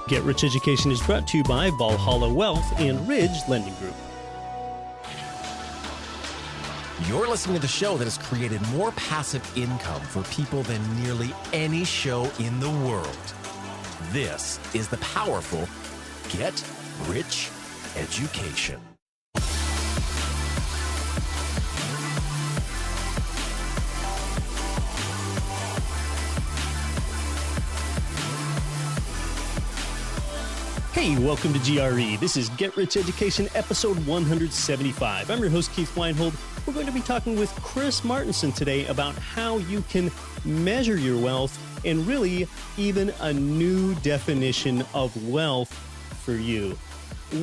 Get Rich Education is brought to you by Valhalla Wealth and Ridge Lending Group. You're listening to the show that has created more passive income for people than nearly any show in the world. This is the powerful Get Rich Education. Hey, welcome to GRE. This is Get Rich Education, episode 175. I'm your host, Keith Weinhold. We're going to be talking with Chris Martenson today about how you can measure your wealth and really even a new definition of wealth for you.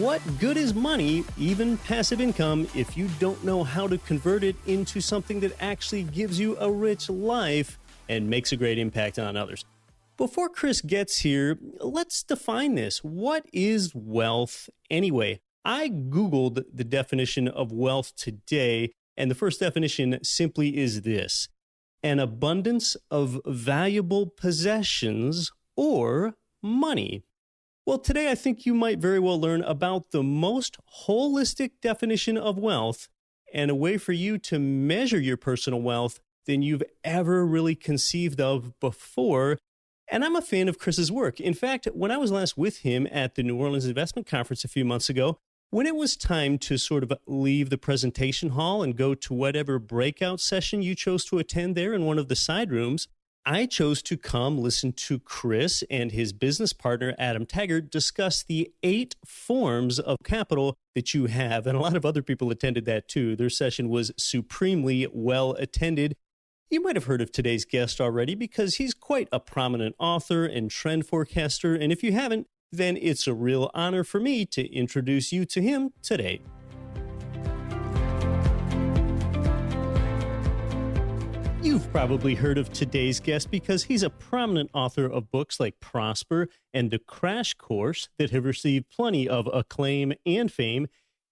What good is money, even passive income, if you don't know how to convert it into something that actually gives you a rich life and makes a great impact on others? Before Chris gets here, let's define this. What is wealth anyway? I Googled the definition of wealth today, and the first definition simply is this: an abundance of valuable possessions or money. Well, today I think you might very well learn about the most holistic definition of wealth and a way for you to measure your personal wealth than you've ever really conceived of before. And I'm a fan of Chris's work. In fact, when I was last with him at the New Orleans Investment Conference a few months ago, when it was time to sort of leave the presentation hall and go to whatever breakout session you chose to attend there in one of the side rooms, I chose to come listen to Chris and his business partner, Adam Taggart, discuss the 8 forms of capital that you have. And a lot of other people attended that too. Their session was supremely well attended. You might have heard of today's guest already because he's quite a prominent author and trend forecaster. And if you haven't, then it's a real honor for me to introduce you to him today. You've probably heard of today's guest because he's a prominent author of books like Prosper and The Crash Course that have received plenty of acclaim and fame.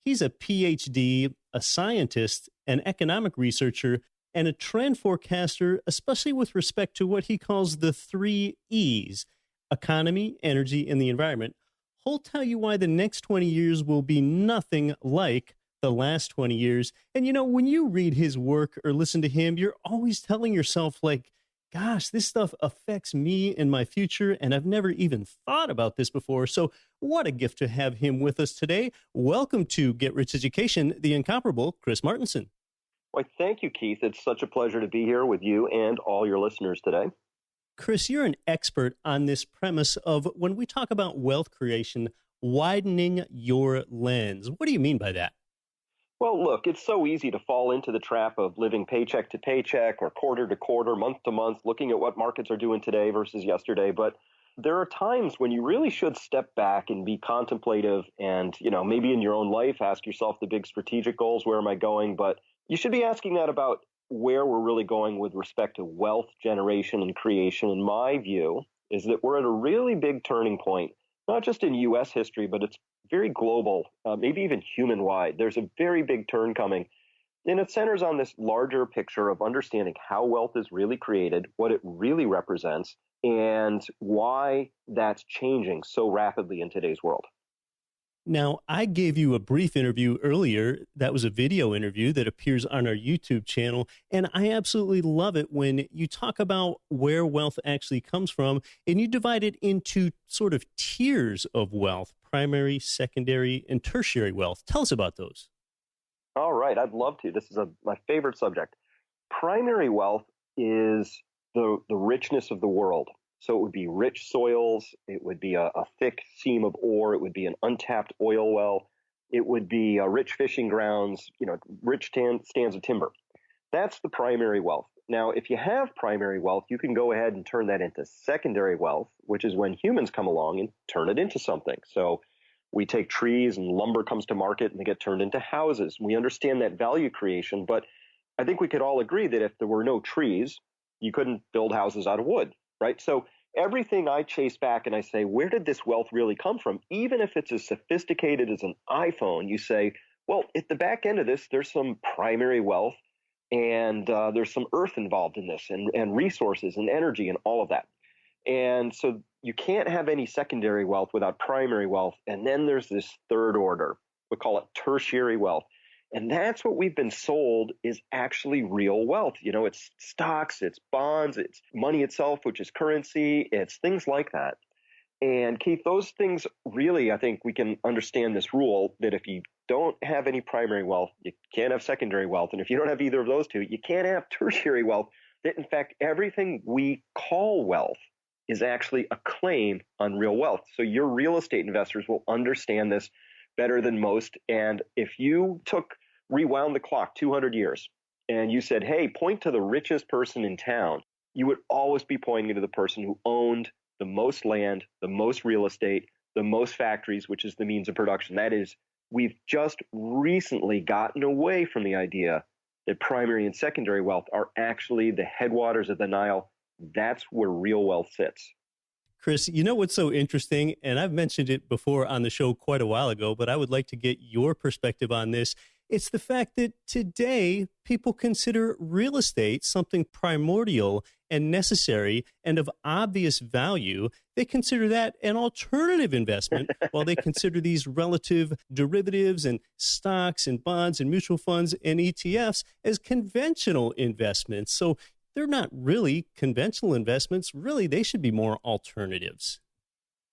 He's a PhD, a scientist, an economic researcher, and a trend forecaster, especially with respect to what he calls the 3 E's: economy, energy, and the environment. He'll tell you why the next 20 years will be nothing like the last 20 years. And you know, when you read his work or listen to him, you're always telling yourself, like, gosh, this stuff affects me and my future, and I've never even thought about this before. So what a gift to have him with us today. Welcome to Get Rich Education, the incomparable Chris Martenson. Well, thank you, Keith. It's such a pleasure to be here with you and all your listeners today. Chris, you're an expert on this premise of when we talk about wealth creation, widening your lens. What do you mean by that? Well, look, it's so easy to fall into the trap of living paycheck to paycheck or quarter to quarter, month to month, looking at what markets are doing today versus yesterday. But there are times when you really should step back and be contemplative and, maybe in your own life, ask yourself the big strategic goals. Where am I going? But you should be asking that about where we're really going with respect to wealth generation and creation. And my view is that we're at a really big turning point, not just in U.S. history, but it's very global, maybe even human-wide. There's a very big turn coming. And it centers on this larger picture of understanding how wealth is really created, what it really represents, and why that's changing so rapidly in today's world. Now, I gave you a brief interview earlier. That was a video interview that appears on our YouTube channel. And I absolutely love it when you talk about where wealth actually comes from and you divide it into sort of tiers of wealth: primary, secondary, and tertiary wealth. Tell us about those. All right. I'd love to. This is my favorite subject. Primary wealth is the richness of the world. So it would be rich soils, it would be a thick seam of ore, it would be an untapped oil well, it would be rich fishing grounds, rich stands of timber. That's the primary wealth. Now, if you have primary wealth, you can go ahead and turn that into secondary wealth, which is when humans come along and turn it into something. So we take trees and lumber comes to market and they get turned into houses. We understand that value creation, but I think we could all agree that if there were no trees, you couldn't build houses out of wood. Right? So everything I chase back and I say, where did this wealth really come from? Even if it's as sophisticated as an iPhone, you say, well, at the back end of this, there's some primary wealth and there's some earth involved in this and resources and energy and all of that. And so you can't have any secondary wealth without primary wealth. And then there's this third order. We call it tertiary wealth. And that's what we've been sold is actually real wealth. It's stocks, it's bonds, it's money itself, which is currency, it's things like that. And Keith, those things really, I think we can understand this rule that if you don't have any primary wealth, you can't have secondary wealth. And if you don't have either of those two, you can't have tertiary wealth. That in fact, everything we call wealth is actually a claim on real wealth. So your real estate investors will understand this better than most. And if you rewound the clock 200 years and you said, hey, point to the richest person in town, you would always be pointing to the person who owned the most land, the most real estate, the most factories, which is the means of production. That is, we've just recently gotten away from the idea that primary and secondary wealth are actually the headwaters of the Nile. That's where real wealth sits. Chris, you know what's so interesting, and I've mentioned it before on the show quite a while ago, but I would like to get your perspective on this. It's the fact that today people consider real estate something primordial and necessary and of obvious value. They consider that an alternative investment while they consider these relative derivatives and stocks and bonds and mutual funds and ETFs as conventional investments. So they're not really conventional investments. Really, they should be more alternatives.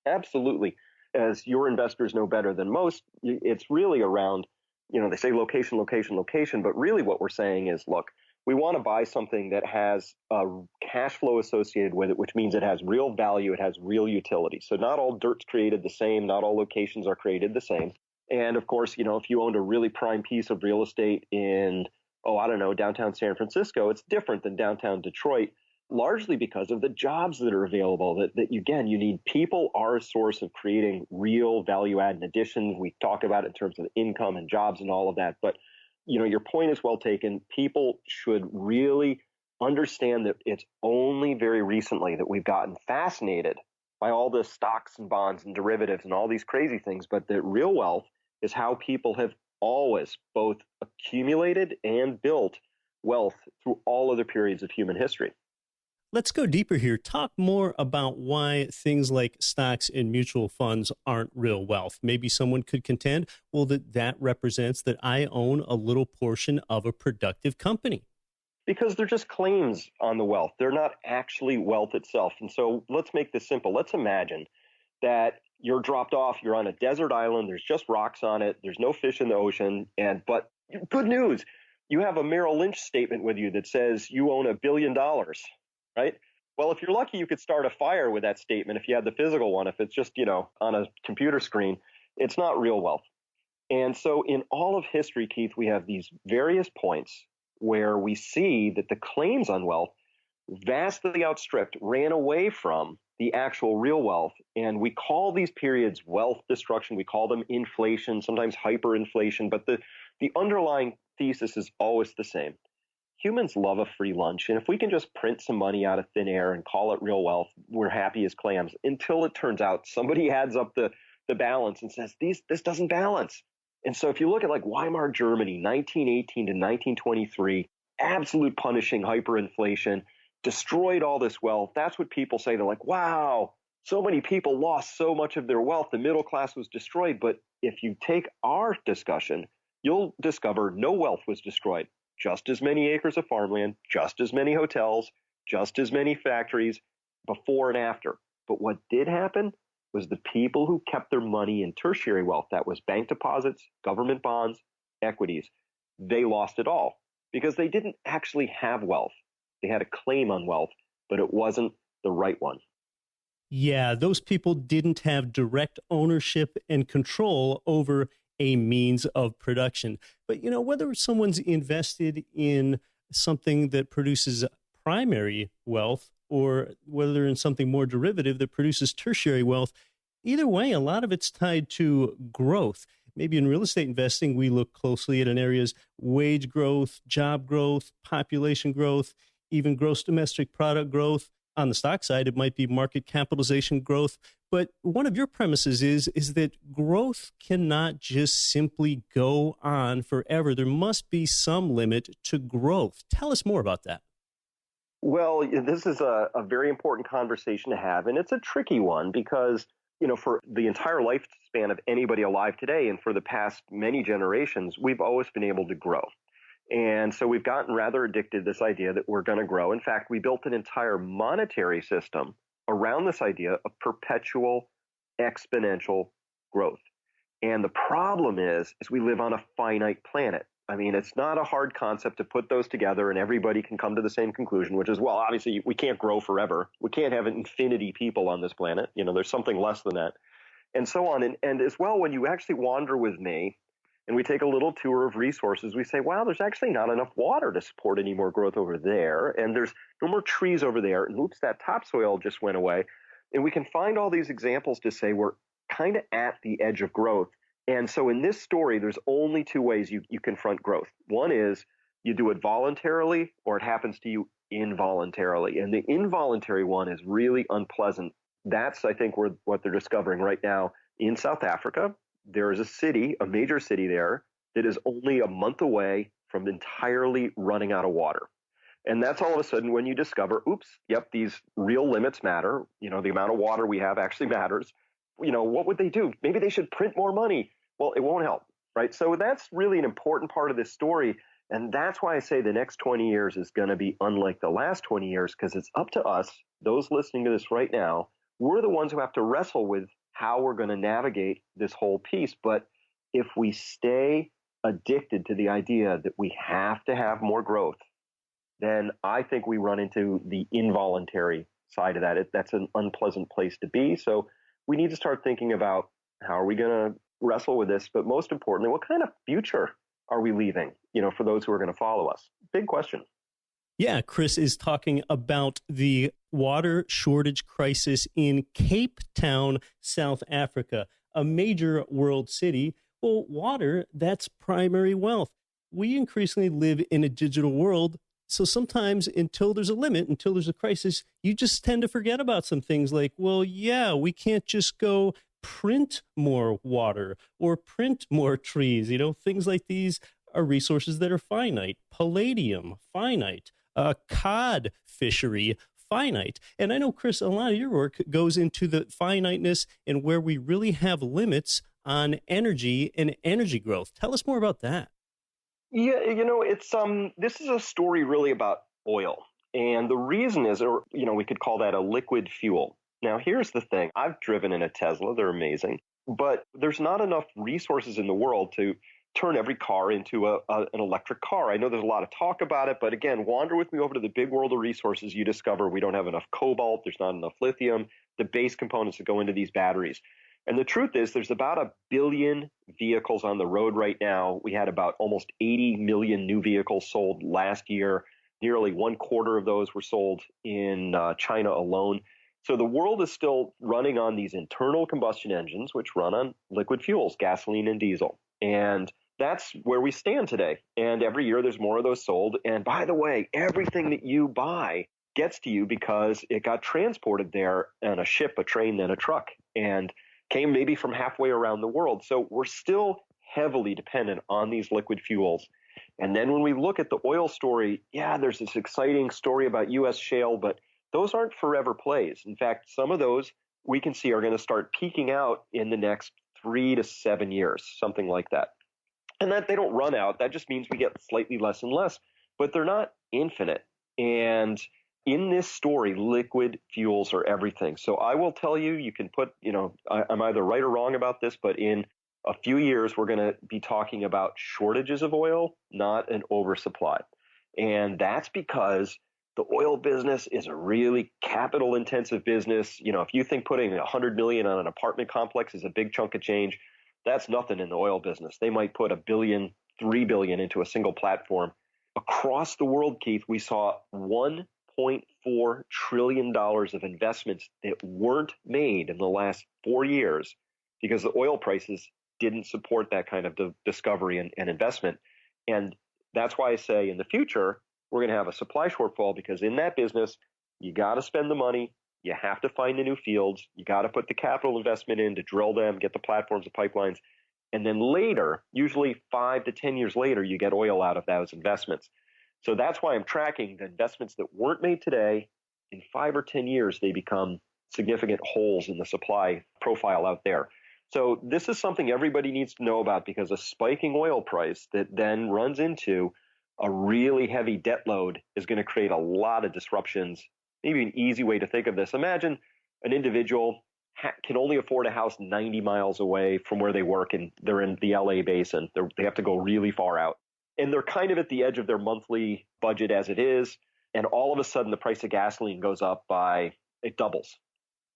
Absolutely. As your investors know better than most, it's really around, they say location, location, location, but really what we're saying is, look, we want to buy something that has a cash flow associated with it, which means it has real value, it has real utility. So not all dirt's created the same, not all locations are created the same. And of course, if you owned a really prime piece of real estate in, downtown San Francisco, it's different than downtown Detroit, largely because of the jobs that are available. That you need people are a source of creating real value add in addition. We talk about it in terms of income and jobs and all of that. But, your point is well taken. People should really understand that it's only very recently that we've gotten fascinated by all the stocks and bonds and derivatives and all these crazy things, but that real wealth is how people have always both accumulated and built wealth through all other periods of human history. Let's go deeper here. Talk more about why things like stocks and mutual funds aren't real wealth. Maybe someone could contend, well, that represents that I own a little portion of a productive company. Because they're just claims on the wealth. They're not actually wealth itself. And so let's make this simple. Let's imagine that you're dropped off, you're on a desert island, there's just rocks on it, there's no fish in the ocean, but good news, you have a Merrill Lynch statement with you that says you own $1 billion, right? Well, if you're lucky, you could start a fire with that statement if you had the physical one. If it's just, on a computer screen, it's not real wealth. And so in all of history, Keith, we have these various points where we see that the claims on wealth vastly outstripped, ran away from the actual real wealth. And we call these periods wealth destruction. We call them inflation, sometimes hyperinflation. But the underlying thesis is always the same. Humans love a free lunch. And if we can just print some money out of thin air and call it real wealth, we're happy as clams until it turns out somebody adds up the balance and says, this doesn't balance. And so if you look at like Weimar Germany, 1918 to 1923, absolute punishing hyperinflation, destroyed all this wealth. That's what people say. They're like, wow, so many people lost so much of their wealth. The middle class was destroyed. But if you take our discussion, you'll discover no wealth was destroyed. Just as many acres of farmland, just as many hotels, just as many factories before and after. But what did happen was the people who kept their money in tertiary wealth, that was bank deposits, government bonds, equities, they lost it all because they didn't actually have wealth. They had a claim on wealth, but it wasn't the right one. Yeah, those people didn't have direct ownership and control over a means of production. But, whether someone's invested in something that produces primary wealth or whether they're in something more derivative that produces tertiary wealth, either way, a lot of it's tied to growth. Maybe in real estate investing, we look closely at an area's wage growth, job growth, population growth, even gross domestic product growth. On the stock side, it might be market capitalization growth. But one of your premises is that growth cannot just simply go on forever. There must be some limit to growth. Tell us more about that. Well, this is a very important conversation to have, and it's a tricky one because, for the entire lifespan of anybody alive today and for the past many generations, we've always been able to grow. And so we've gotten rather addicted to this idea that we're going to grow. In fact, we built an entire monetary system around this idea of perpetual exponential growth. And the problem is we live on a finite planet. I mean, it's not a hard concept to put those together and everybody can come to the same conclusion, which is, well, obviously we can't grow forever. We can't have infinity people on this planet. There's something less than that, and so on. And as well, when you actually wander with me and we take a little tour of resources, we say, wow, there's actually not enough water to support any more growth over there. And there's no more trees over there. And oops, that topsoil just went away. And we can find all these examples to say we're kind of at the edge of growth. And so in this story, there's only two ways you confront growth. One is you do it voluntarily or it happens to you involuntarily. And the involuntary one is really unpleasant. That's, I think, what they're discovering right now in South Africa. There is a city, a major city there, that is only a month away from entirely running out of water. And that's all of a sudden when you discover, oops, yep, these real limits matter. The amount of water we have actually matters. What would they do? Maybe they should print more money. Well, it won't help, right? So that's really an important part of this story. And that's why I say the next 20 years is going to be unlike the last 20 years, because it's up to us, those listening to this right now. We're the ones who have to wrestle with how we're going to navigate this whole piece. But if we stay addicted to the idea that we have to have more growth, then I think we run into the involuntary side of that. That's an unpleasant place to be. So we need to start thinking about how are we going to wrestle with this, but most importantly, what kind of future are we leaving, for those who are going to follow us? Big question. Yeah, Chris is talking about the water shortage crisis in Cape Town, South Africa, a major world city. Well, water, that's primary wealth. We increasingly live in a digital world. So sometimes until there's a limit, until there's a crisis, you just tend to forget about some things like, well, yeah, we can't just go print more water or print more trees. Things like these are resources that are finite. Palladium, finite. Cod fishery, finite. And I know, Chris, a lot of your work goes into the finiteness and where we really have limits on energy and energy growth. Tell us more about that. Yeah, it's this is a story really about oil. And the reason is, we could call that a liquid fuel. Now, here's the thing. I've driven in a Tesla. They're amazing. But there's not enough resources in the world to turn every car into an electric car. I know there's a lot of talk about it, but again, wander with me over to the big world of resources. You discover we don't have enough cobalt. There's not enough lithium, the base components that go into these batteries. And the truth is there's about 1 billion vehicles on the road right now. We had about almost 80 million new vehicles sold last year. Nearly 1/4 of those were sold in China alone. So the world is still running on these internal combustion engines, which run on liquid fuels, gasoline and diesel. And that's where we stand today. And every year there's more of those sold. And by the way, everything that you buy gets to you because it got transported there on a ship, a train, then a truck, and came maybe from halfway around the world. So we're still heavily dependent on these liquid fuels. And then when we look at the oil story, yeah, there's this exciting story about U.S. shale, but those aren't forever plays. In fact, some of those we can see are going to start peaking out in the next 3 to 7 years, something like that. And that they don't run out. That just means we get slightly less and less, but they're not infinite. And in this story, liquid fuels are everything. So I will tell you, you can put, I'm either right or wrong about this, but in a few years, we're going to be talking about shortages of oil, not an oversupply. And that's because the oil business is a really capital intensive business. If you think putting $100 million on an apartment complex is a big chunk of change, that's nothing in the oil business. They might put $1 billion, $3 billion into a single platform. Across the world, Keith, we saw $1.4 trillion of investments that weren't made in the last 4 years because the oil prices didn't support that kind of discovery and investment. And that's why I say in the future, we're going to have a supply shortfall because in that business, you got to spend the money. You have to find the new fields. You got to put the capital investment in to drill them, get the platforms, the pipelines. And then later, usually 5 to 10 years later, you get oil out of those investments. So that's why I'm tracking the investments that weren't made today. In 5 or 10 years, they become significant holes in the supply profile out there. So this is something everybody needs to know about, because a spiking oil price that then runs into a really heavy debt load is going to create a lot of disruptions. Maybe an easy way to think of this: imagine an individual can only afford a house 90 miles away from where they work, and they're in the LA basin. They have to go really far out. And they're kind of at the edge of their monthly budget as it is. And all of a sudden, the price of gasoline goes up it doubles.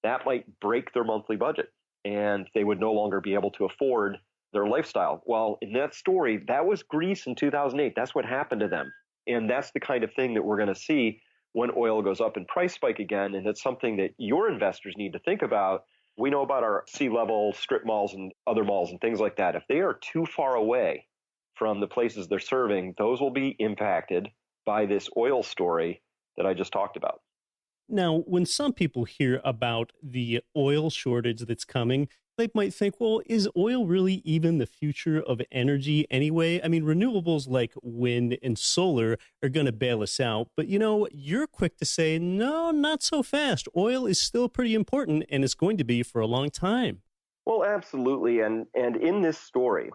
That might break their monthly budget, and they would no longer be able to afford their lifestyle. Well, in that story, that was Greece in 2008. That's what happened to them. And that's the kind of thing that we're going to see when oil goes up in price spike again. And it's something that your investors need to think about. We know about our C-level strip malls and other malls and things like that. If they are too far away from the places they're serving, those will be impacted by this oil story that I just talked about. Now, when some people hear about the oil shortage that's coming, they might think, well, is oil really even the future of energy anyway? I mean, renewables like wind and solar are going to bail us out. But, you're quick to say, no, not so fast. Oil is still pretty important, and it's going to be for a long time. Well, absolutely. And in this story,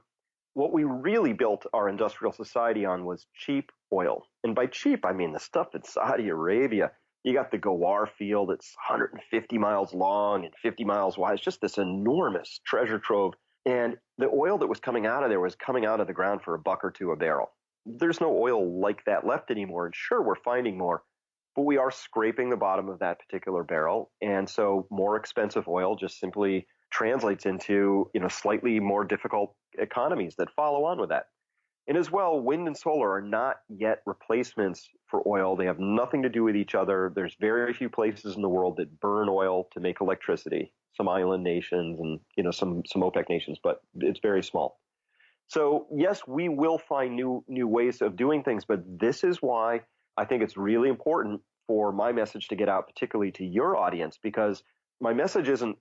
what we really built our industrial society on was cheap oil. And by cheap, I mean the stuff in Saudi Arabia. You got the Gawar field. It's 150 miles long and 50 miles wide. It's just this enormous treasure trove. And the oil that was coming out of there was coming out of the ground for $1 or $2 a barrel. There's no oil like that left anymore. And sure, we're finding more, but we are scraping the bottom of that particular barrel. And so more expensive oil just simply translates into, slightly more difficult economies that follow on with that. And as well, wind and solar are not yet replacements for oil. They have nothing to do with each other. There's very few places in the world that burn oil to make electricity. Some island nations and some OPEC nations, but it's very small. So yes, we will find new ways of doing things, but this is why I think it's really important for my message to get out, particularly to your audience, because my message isn't,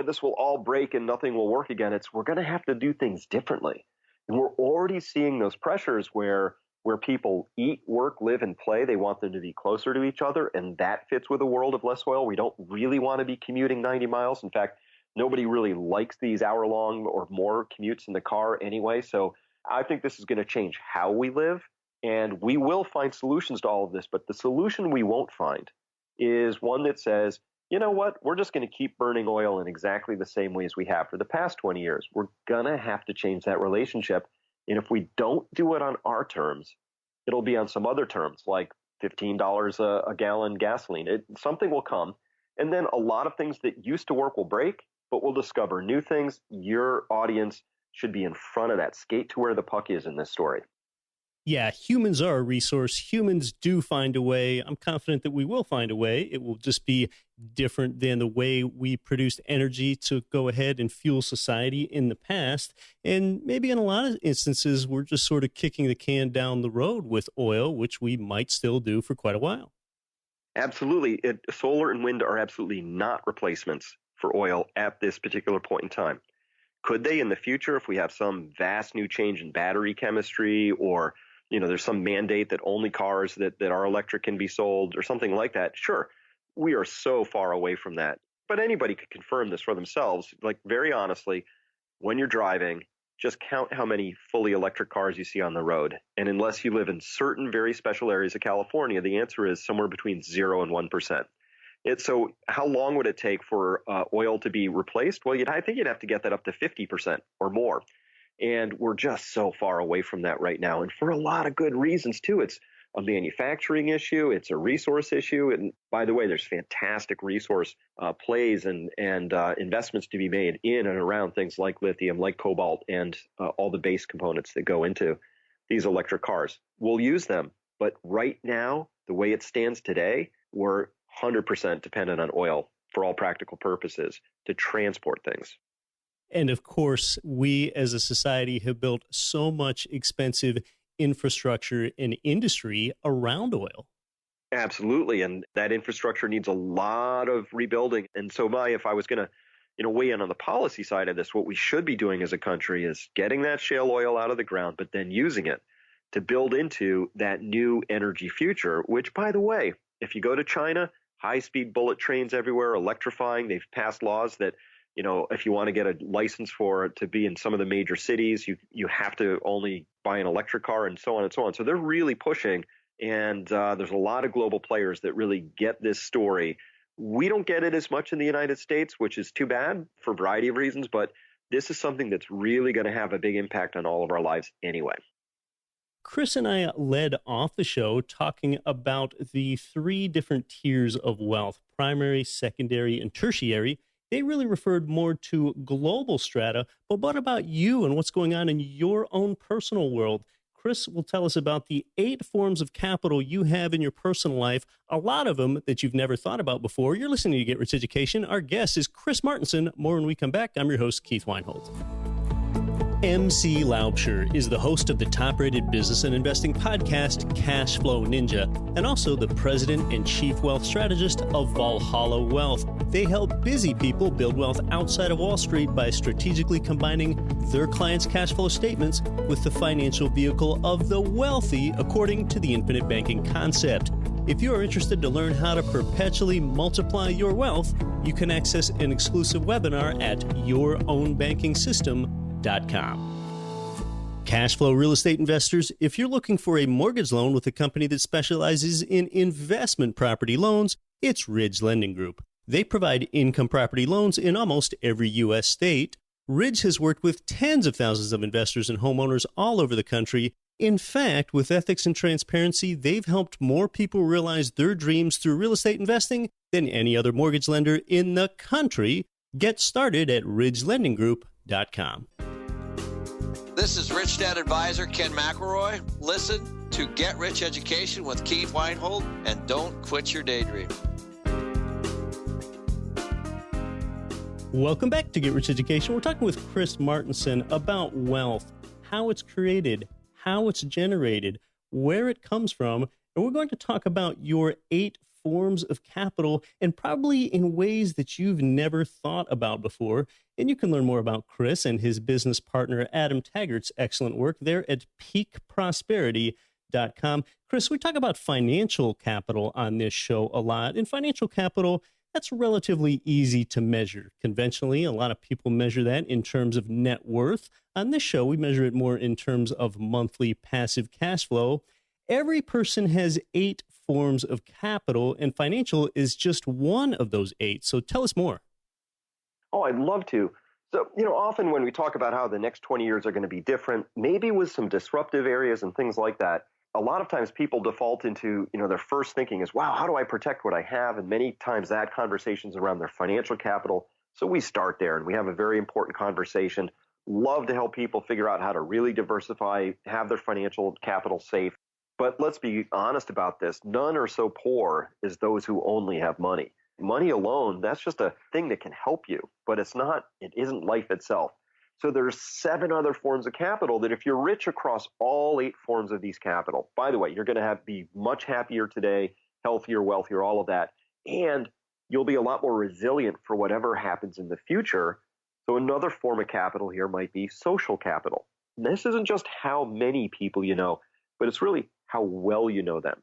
this will all break and nothing will work again. It's we're going to have to do things differently. And we're already seeing those pressures where people eat, work, live, and play. They want them to be closer to each other, and that fits with a world of less oil. We don't really want to be commuting 90 miles. In fact, nobody really likes these hour-long or more commutes in the car anyway. So I think this is going to change how we live, and we will find solutions to all of this. But the solution we won't find is one that says, you know what, we're just going to keep burning oil in exactly the same way as we have for the past 20 years. We're going to have to change that relationship. And if we don't do it on our terms, it'll be on some other terms, like $15 a gallon gasoline. Something will come. And then a lot of things that used to work will break, but we'll discover new things. Your audience should be in front of that. Skate to where the puck is in this story. Yeah, humans are a resource. Humans do find a way. I'm confident that we will find a way. It will just be different than the way we produced energy to go ahead and fuel society in the past. And maybe in a lot of instances, we're just sort of kicking the can down the road with oil, which we might still do for quite a while. Absolutely. Solar and wind are absolutely not replacements for oil at this particular point in time. Could they in the future if we have some vast new change in battery chemistry, or there's some mandate that only cars that are electric can be sold or something like that? Sure, we are so far away from that. But anybody could confirm this for themselves. Like, very honestly, when you're driving, just count how many fully electric cars you see on the road. And unless you live in certain very special areas of California, the answer is somewhere between 0 and 1%. So how long would it take for oil to be replaced? Well, I think you'd have to get that up to 50% or more. And we're just so far away from that right now. And for a lot of good reasons, too. It's a manufacturing issue. It's a resource issue. And by the way, there's fantastic resource plays and investments to be made in and around things like lithium, like cobalt, and all the base components that go into these electric cars. We'll use them. But right now, the way it stands today, we're 100% dependent on oil for all practical purposes to transport things. And of course, we as a society have built so much expensive infrastructure and industry around oil. Absolutely. And that infrastructure needs a lot of rebuilding. And so if I was going to weigh in on the policy side of this, what we should be doing as a country is getting that shale oil out of the ground, but then using it to build into that new energy future, which, by the way, if you go to China, high-speed bullet trains everywhere, electrifying. They've passed laws that, if you want to get a license for it to be in some of the major cities, you have to only buy an electric car and so on and so on. So they're really pushing, and there's a lot of global players that really get this story. We don't get it as much in the United States, which is too bad for a variety of reasons, but this is something that's really going to have a big impact on all of our lives anyway. Chris and I led off the show talking about the three different tiers of wealth: primary, secondary, and tertiary. They really referred more to global strata. But what about you and what's going on in your own personal world? Chris will tell us about the 8 forms of capital you have in your personal life, a lot of them that you've never thought about before. You're listening to Get Rich Education. Our guest is Chris Martenson. More when we come back. I'm your host, Keith Weinhold. MC Laubscher is the host of the top-rated business and investing podcast, Cash Flow Ninja, and also the president and chief wealth strategist of Valhalla Wealth. They help busy people build wealth outside of Wall Street by strategically combining their clients' cash flow statements with the financial vehicle of the wealthy, according to the infinite banking concept. If you are interested to learn how to perpetually multiply your wealth, you can access an exclusive webinar at yourownbankingsystem.com. Cash flow real estate investors, if you're looking for a mortgage loan with a company that specializes in investment property loans, it's Ridge Lending Group. They provide income property loans in almost every U.S. state. Ridge has worked with tens of thousands of investors and homeowners all over the country. In fact, with ethics and transparency, they've helped more people realize their dreams through real estate investing than any other mortgage lender in the country. Get started at ridgelendinggroup.com. This is Rich Dad Advisor Ken McElroy. Listen to Get Rich Education with Keith Weinhold and don't quit your daydream. Welcome back to Get Rich Education. We're talking with Chris Martenson about wealth, how it's created, how it's generated, where it comes from, and we're going to talk about your 8 forms of capital, and probably in ways that you've never thought about before. And you can learn more about Chris and his business partner, Adam Taggart's excellent work there at peakprosperity.com. Chris, we talk about financial capital on this show a lot. And financial capital, that's relatively easy to measure. Conventionally, a lot of people measure that in terms of net worth. On this show, we measure it more in terms of monthly passive cash flow. Every person has 8 forms of capital, and financial is just one of those 8. So tell us more. Oh, I'd love to. So, often when we talk about how the next 20 years are going to be different, maybe with some disruptive areas and things like that, a lot of times people default into, their first thinking is, wow, how do I protect what I have? And many times that conversation's around their financial capital. So we start there and we have a very important conversation. Love to help people figure out how to really diversify, have their financial capital safe. But let's be honest about this. None are so poor as those who only have money. Money alone, that's just a thing that can help you, but it isn't life itself. So there's 7 other forms of capital that if you're rich across all 8 forms of these capital, by the way, you're going to be much happier today, healthier, wealthier, all of that. And you'll be a lot more resilient for whatever happens in the future. So another form of capital here might be social capital. And this isn't just how many people you know, but it's really how well you know them.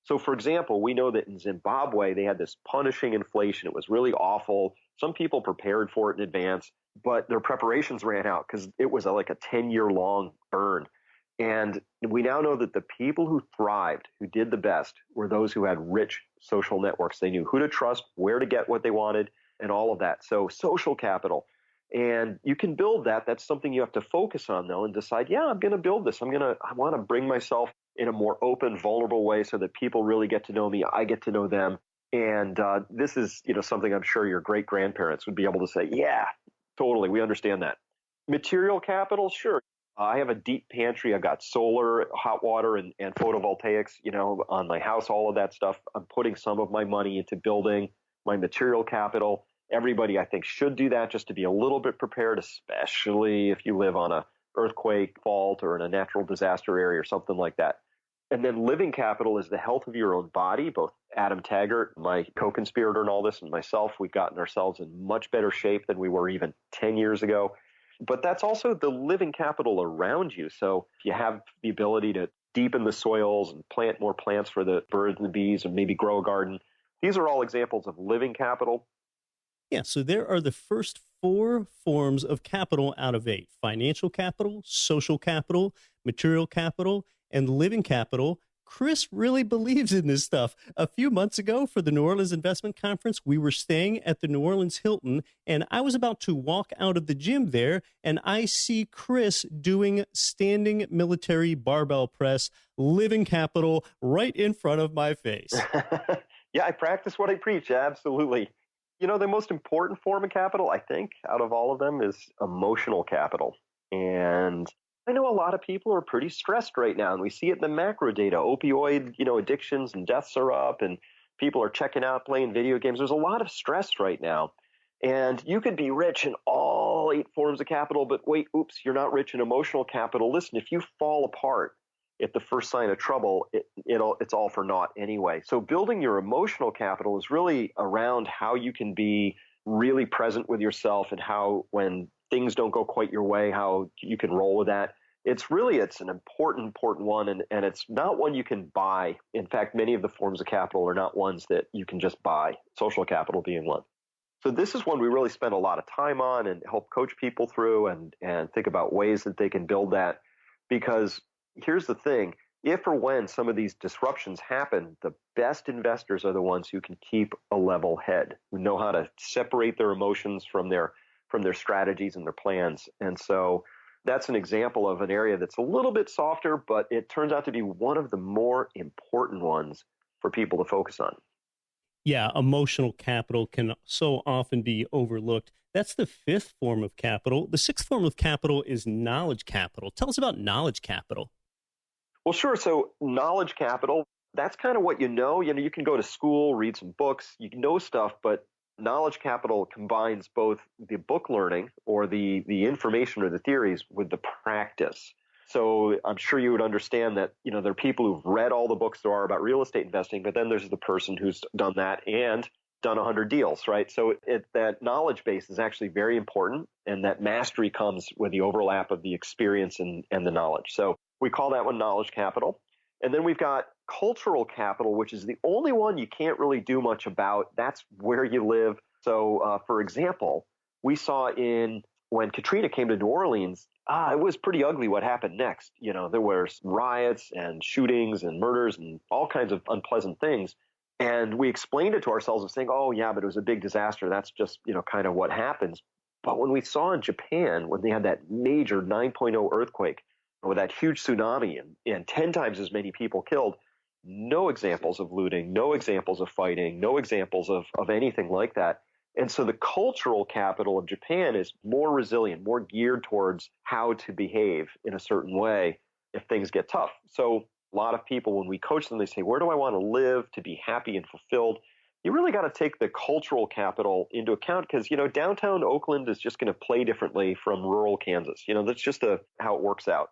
So, for example, we know that in Zimbabwe, they had this punishing inflation. It was really awful. Some people prepared for it in advance, but their preparations ran out because it was like a 10-year-long burn. And we now know that the people who thrived, who did the best, were those who had rich social networks. They knew who to trust, where to get what they wanted, and all of that. So social capital. And you can build that. That's something you have to focus on, though, and decide, yeah, I'm going to build this. I want to bring myself in a more open, vulnerable way so that people really get to know me. I get to know them. And this is, something I'm sure your great-grandparents would be able to say, yeah, totally. We understand that. Material capital, sure. I have a deep pantry. I've got solar, hot water, and photovoltaics, on my house, all of that stuff. I'm putting some of my money into building my material capital. Everybody, I think, should do that just to be a little bit prepared, especially if you live on a earthquake fault or in a natural disaster area or something like that. And then living capital is the health of your own body. Both Adam Taggart, my co-conspirator in all this, and myself, we've gotten ourselves in much better shape than we were even 10 years ago. But that's also the living capital around you. So if you have the ability to deepen the soils and plant more plants for the birds and the bees and maybe grow a garden. These are all examples of living capital. Yeah, so there are the first 4 forms of capital out of 8: financial capital, social capital, material capital, and living capital. Chris really believes in this stuff. A few months ago for the New Orleans Investment Conference, we were staying at the New Orleans Hilton, and I was about to walk out of the gym there, and I see Chris doing standing military barbell press, living capital, right in front of my face. Yeah, I practice what I preach. Absolutely. The most important form of capital, I think, out of all of them is emotional capital. And I know a lot of people are pretty stressed right now, and we see it in the macro data. Opioid, addictions and deaths are up, and people are checking out playing video games. There's a lot of stress right now. And you could be rich in all 8 forms of capital, but wait, oops, you're not rich in emotional capital. Listen, if you fall apart at the first sign of trouble, it's all for naught anyway. So building your emotional capital is really around how you can be really present with yourself, and how, when things don't go quite your way, how you can roll with that. It's an important one, and it's not one you can buy. In fact, many of the forms of capital are not ones that you can just buy, social capital being one. So this is one we really spend a lot of time on and help coach people through and think about ways that they can build that. Because here's the thing, if or when some of these disruptions happen, the best investors are the ones who can keep a level head, who know how to separate their emotions from their strategies and their plans. And so that's an example of an area that's a little bit softer, but it turns out to be one of the more important ones for people to focus on. Yeah, emotional capital can so often be overlooked. That's the 5th form of capital. The 6th form of capital is knowledge capital. Tell us about knowledge capital. Well, sure. So knowledge capital, that's kind of what you know. You can go to school, read some books, you know stuff, but knowledge capital combines both the book learning or the information or the theories with the practice. So I'm sure you would understand that, there are people who've read all the books there are about real estate investing, but then there's the person who's done that and done 100 deals, right? So that knowledge base is actually very important, and that mastery comes with the overlap of the experience and the knowledge. So we call that one knowledge capital. And then we've got cultural capital, which is the only one you can't really do much about. That's where you live. So, for example, we saw when Katrina came to New Orleans, it was pretty ugly what happened next. There were riots and shootings and murders and all kinds of unpleasant things. And we explained it to ourselves of saying, oh, yeah, but it was a big disaster. That's just, kind of what happens. But when we saw in Japan, when they had that major 9.0 earthquake, with that huge tsunami and 10 times as many people killed, no examples of looting, no examples of fighting, no examples of anything like that. And so the cultural capital of Japan is more resilient, more geared towards how to behave in a certain way if things get tough. So a lot of people, when we coach them, they say, where do I want to live to be happy and fulfilled? You really got to take the cultural capital into account, because, downtown Oakland is just going to play differently from rural Kansas. That's just how it works out.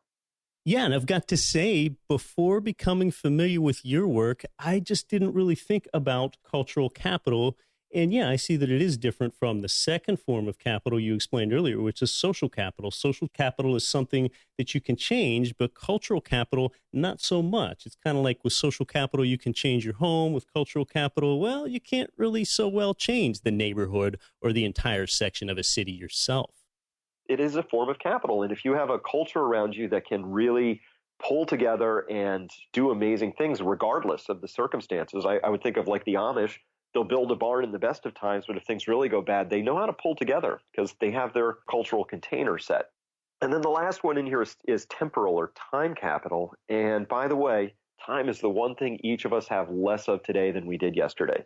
Yeah, and I've got to say, before becoming familiar with your work, I just didn't really think about cultural capital. And yeah, I see that it is different from the second form of capital you explained earlier, which is social capital. Social capital is something that you can change, but cultural capital, not so much. It's kind of like with social capital, you can change your home. With cultural capital, well, you can't really so well change the neighborhood or the entire section of a city yourself. It is a form of capital. And if you have a culture around you that can really pull together and do amazing things regardless of the circumstances, I would think of like the Amish. They'll build a barn in the best of times, but if things really go bad, they know how to pull together because they have their cultural container set. And then the last one in here is temporal or time capital. And by the way, time is the one thing each of us have less of today than we did yesterday.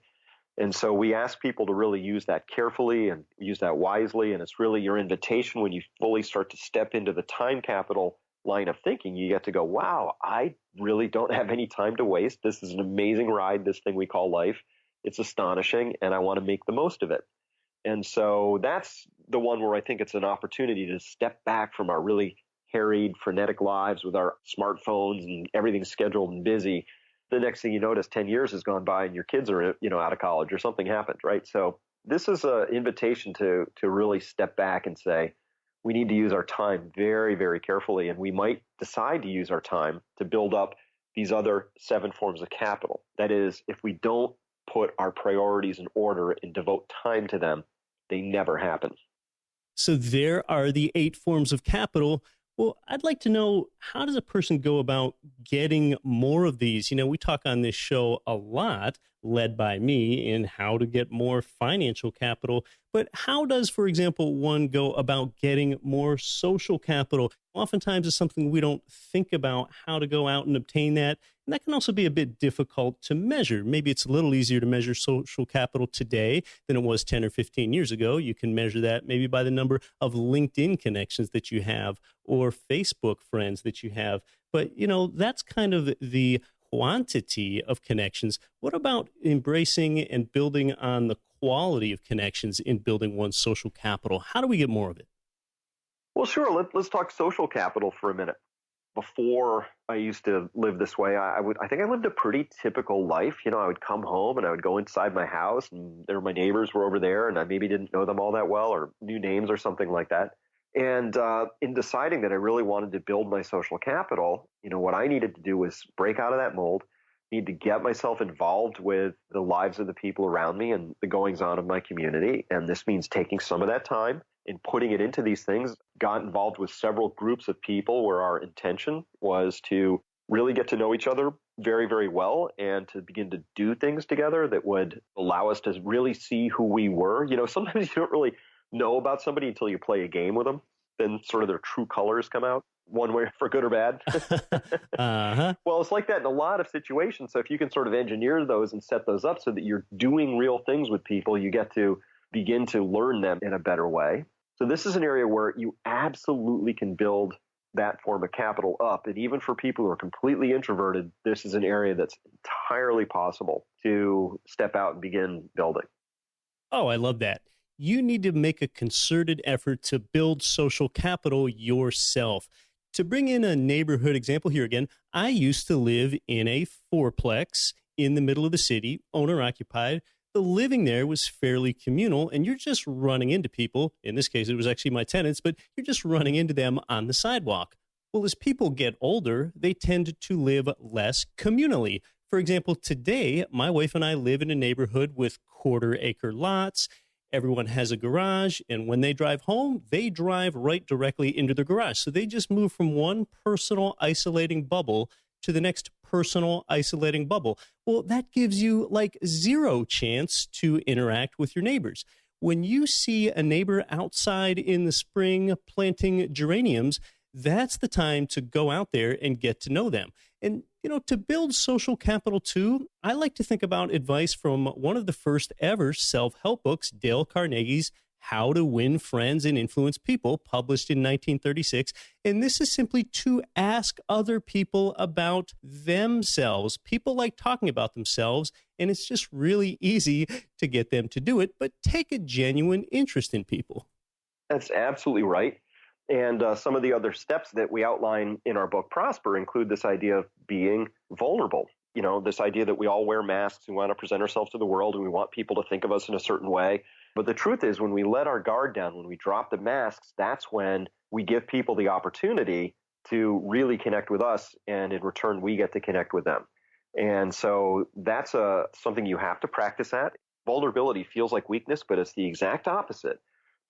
And so we ask people to really use that carefully and use that wisely. And it's really your invitation when you fully start to step into the time capital line of thinking. You get to go, wow, I really don't have any time to waste. This is an amazing ride, this thing we call life. It's astonishing, and I want to make the most of it. And so that's the one where I think it's an opportunity to step back from our really harried, frenetic lives with our smartphones and everything scheduled and busy. The next thing you notice, 10 years has gone by and your kids are, out of college or something happened, right? So this is an invitation to really step back and say, we need to use our time very, very carefully. And we might decide to use our time to build up these other 7 forms of capital. That is, if we don't put our priorities in order and devote time to them, they never happen. So there are the 8 forms of capital. Well, I'd like to know, how does a person go about getting more of these? You know, we talk on this show a lot, led by me, in how to get more financial capital. But how does, for example, one go about getting more social capital? Oftentimes it's something we don't think about, how to go out and obtain that. And that can also be a bit difficult to measure. Maybe it's a little easier to measure social capital today than it was 10 or 15 years ago. You can measure that maybe by the number of LinkedIn connections that you have or Facebook friends that you have. But, you know, that's kind of the quantity of connections. What about embracing and building on the quality of connections in building one's social capital? How do we get more of it? Well, sure. Let's talk social capital for a minute. Before I used to live this way, I think I lived a pretty typical life. You know, I would come home and I would go inside my house, and my neighbors were over there, and I maybe didn't know them all that well, or knew names or something like that. And in deciding that I really wanted to build my social capital, you know, what I needed to do was break out of that mold, need to get myself involved with the lives of the people around me and the goings on of my community. And this means taking some of that time and putting it into these things. Got involved with several groups of people where our intention was to really get to know each other very, very well and to begin to do things together that would allow us to really see who we were. You know, sometimes you don't really know about somebody until you play a game with them. Then sort of their true colors come out, one way, for good or bad. Well, it's like that in a lot of situations. So if you can sort of engineer those and set those up so that you're doing real things with people, you get to begin to learn them in a better way. So this is an area where you absolutely can build that form of capital up. And even for people who are completely introverted, this is an area that's entirely possible to step out and begin building. Oh, I love that. You need to make a concerted effort to build social capital yourself. To bring in a neighborhood example here again, I used to live in a fourplex in the middle of the city, owner-occupied. The living there was fairly communal, and you're just running into people. In this case, it was actually my tenants, but you're just running into them on the sidewalk. Well, as people get older, they tend to live less communally. For example, today, my wife and I live in a neighborhood with quarter-acre lots. Everyone has a garage, and when they drive home, they drive right directly into their garage. So they just move from one personal isolating bubble to the next personal isolating bubble. Well, that gives you like zero chance to interact with your neighbors. When you see a neighbor outside in the spring planting geraniums, that's the time to go out there and get to know them. And, you know, to build social capital too, I like to think about advice from one of the first ever self-help books, Dale Carnegie's How to Win Friends and Influence People, published in 1936. And this is simply to ask other people about themselves. People like talking about themselves, and it's just really easy to get them to do it, but take a genuine interest in people. That's absolutely right. And some of the other steps that we outline in our book, Prosper, include this idea of being vulnerable. You know, this idea that we all wear masks, we want to present ourselves to the world, and we want people to think of us in a certain way. But the truth is, when we let our guard down, when we drop the masks, that's when we give people the opportunity to really connect with us, and in return, we get to connect with them. And so that's something you have to practice at. Vulnerability feels like weakness, but it's the exact opposite.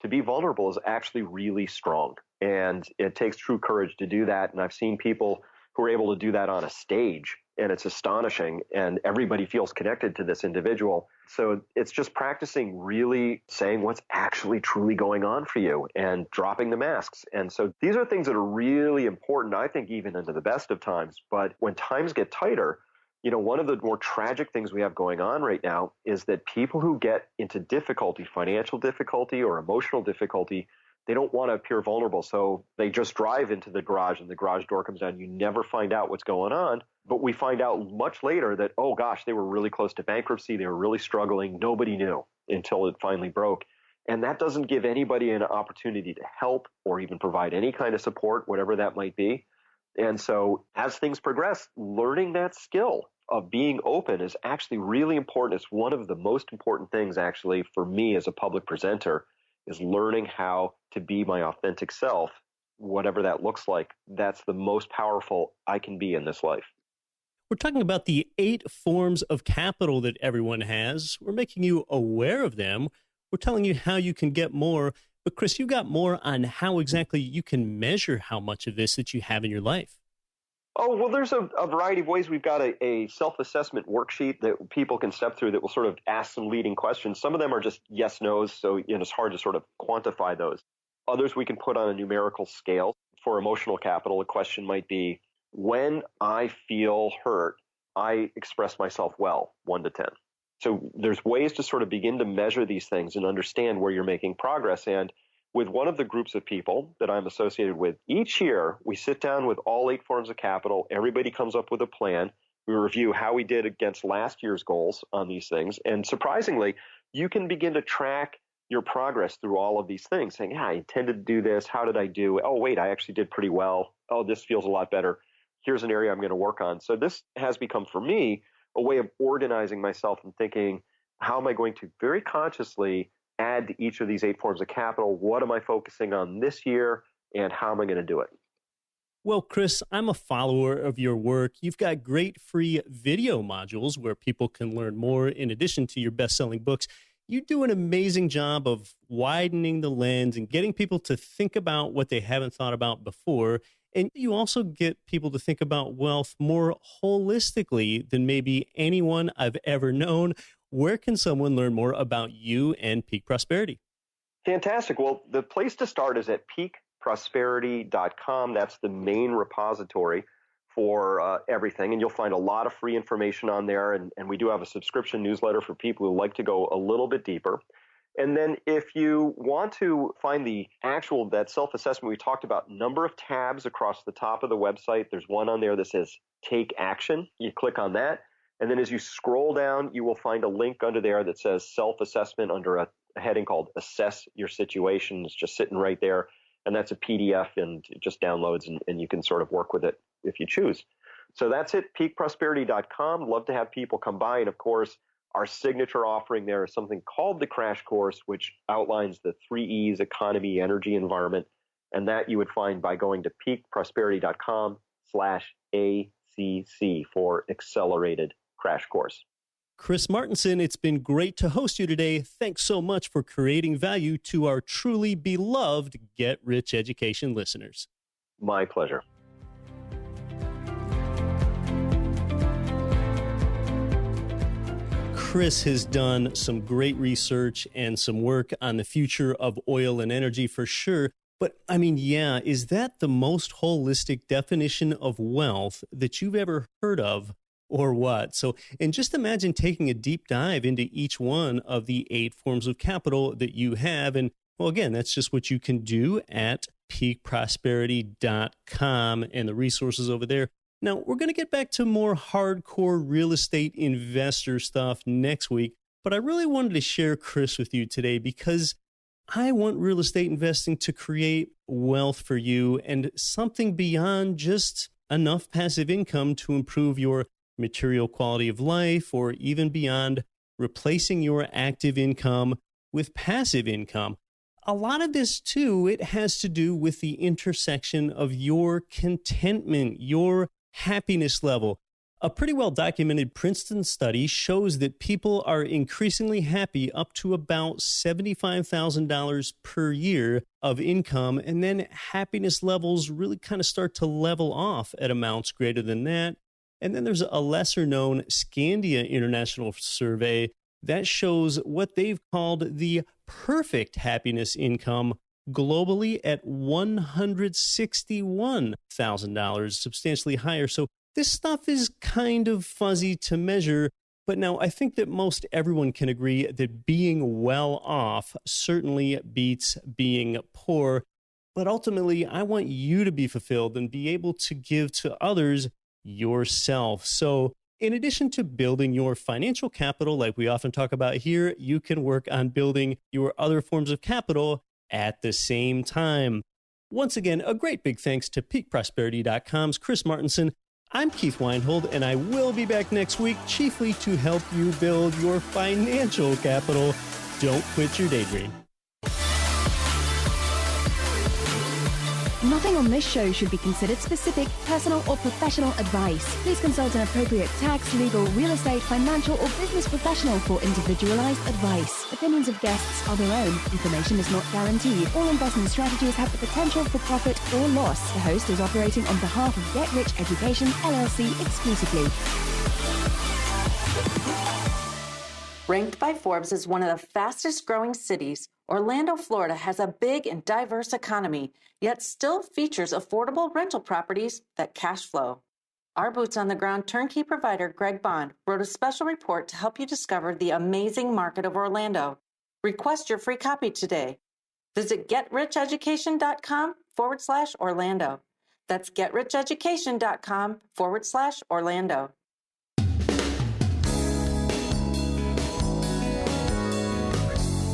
To be vulnerable is actually really strong, and it takes true courage to do that. And I've seen people who are able to do that on a stage, and it's astonishing, and everybody feels connected to this individual. So it's just practicing really saying what's actually truly going on for you and dropping the masks. And so these are things that are really important, I think, even into the best of times. But when times get tighter, you know, one of the more tragic things we have going on right now is that people who get into difficulty, financial difficulty or emotional difficulty, they don't want to appear vulnerable. So they just drive into the garage and the garage door comes down. You never find out what's going on. But we find out much later that, oh gosh, they were really close to bankruptcy. They were really struggling. Nobody knew until it finally broke. And that doesn't give anybody an opportunity to help or even provide any kind of support, whatever that might be. And so as things progress, learning that skill of being open is actually really important. It's one of the most important things, actually, for me as a public presenter, is learning how to be my authentic self, whatever that looks like. That's the most powerful I can be in this life. We're talking about the 8 forms of capital that everyone has. We're making you aware of them. We're telling you how you can get more. But Chris, you got more on how exactly you can measure how much of this that you have in your life. Oh, well, there's a variety of ways. We've got a self-assessment worksheet that people can step through that will sort of ask some leading questions. Some of them are just yes, no's, so it's hard to sort of quantify those. Others we can put on a numerical scale. For emotional capital, a question might be, when I feel hurt, I express myself well, 1 to 10. So there's ways to sort of begin to measure these things and understand where you're making progress. And with one of the groups of people that I'm associated with, each year we sit down with all 8 forms of capital. Everybody comes up with a plan. We review how we did against last year's goals on these things. And surprisingly, you can begin to track your progress through all of these things, saying, I intended to do this. How did I do? Oh, wait, I actually did pretty well. Oh, this feels a lot better. Here's an area I'm going to work on. So this has become, for me, a way of organizing myself and thinking, how am I going to very consciously add to each of these 8 forms of capital? What am I focusing on this year, and how am I going to do it? Well, Chris, I'm a follower of your work. You've got great free video modules where people can learn more in addition to your best-selling books. You do an amazing job of widening the lens and getting people to think about what they haven't thought about before. And you also get people to think about wealth more holistically than maybe anyone I've ever known. Where can someone learn more about you and Peak Prosperity? Fantastic. Well, the place to start is at peakprosperity.com. That's the main repository for everything. And you'll find a lot of free information on there. And we do have a subscription newsletter for people who like to go a little bit deeper. And then if you want to find that self-assessment we talked about, number of tabs across the top of the website, there's one on there that says Take Action. You click on that. And then as you scroll down, you will find a link under there that says Self-Assessment under a heading called Assess Your Situation. It's just sitting right there. And that's a PDF, and it just downloads, and you can sort of work with it if you choose. So that's it, peakprosperity.com. Love to have people come by. And of course, our signature offering there is something called the Crash Course, which outlines the 3 E's: economy, energy, environment. And that you would find by going to peakprosperity.com/ACC for Accelerated Crash Course. Chris Martenson, it's been great to host you today. Thanks so much for creating value to our truly beloved Get Rich Education listeners. My pleasure. Chris has done some great research and some work on the future of oil and energy for sure. But I mean, yeah, is that the most holistic definition of wealth that you've ever heard of, or what? So, and just imagine taking a deep dive into each one of the 8 forms of capital that you have. And well, again, that's just what you can do at peakprosperity.com and the resources over there. Now, we're going to get back to more hardcore real estate investor stuff next week, but I really wanted to share Chris with you today because I want real estate investing to create wealth for you and something beyond just enough passive income to improve your material quality of life, or even beyond replacing your active income with passive income. A lot of this, too, it has to do with the intersection of your contentment, your happiness level. A pretty well documented Princeton study shows that people are increasingly happy up to about $75,000 per year of income, and then happiness levels really kind of start to level off at amounts greater than that. And then there's a lesser known Scandia International survey that shows what they've called the perfect happiness income globally at $161,000, substantially higher. So this stuff is kind of fuzzy to measure, but now I think that most everyone can agree that being well off certainly beats being poor. But ultimately, I want you to be fulfilled and be able to give to others yourself. So in addition to building your financial capital, like we often talk about here, you can work on building your other forms of capital at the same time. Once again, a great big thanks to peakprosperity.com's Chris Martenson. I'm Keith Weinhold, and I will be back next week, chiefly to help you build your financial capital. Don't quit your daydream. Nothing on this show should be considered specific, personal, or professional advice. Please consult an appropriate tax, legal, real estate, financial, or business professional for individualized advice. Opinions of guests are their own. Information is not guaranteed. All investment strategies have the potential for profit or loss. The host is operating on behalf of Get Rich Education, LLC exclusively. Ranked by Forbes as one of the fastest growing cities, Orlando, Florida has a big and diverse economy, yet still features affordable rental properties that cash flow. Our boots on the ground turnkey provider, Greg Bond, wrote a special report to help you discover the amazing market of Orlando. Request your free copy today. Visit GetRichEducation.com/Orlando. That's GetRichEducation.com/Orlando.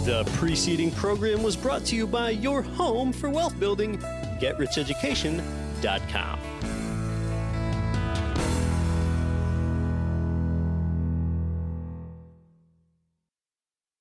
The preceding program was brought to you by your home for wealth building, GetRichEducation.com.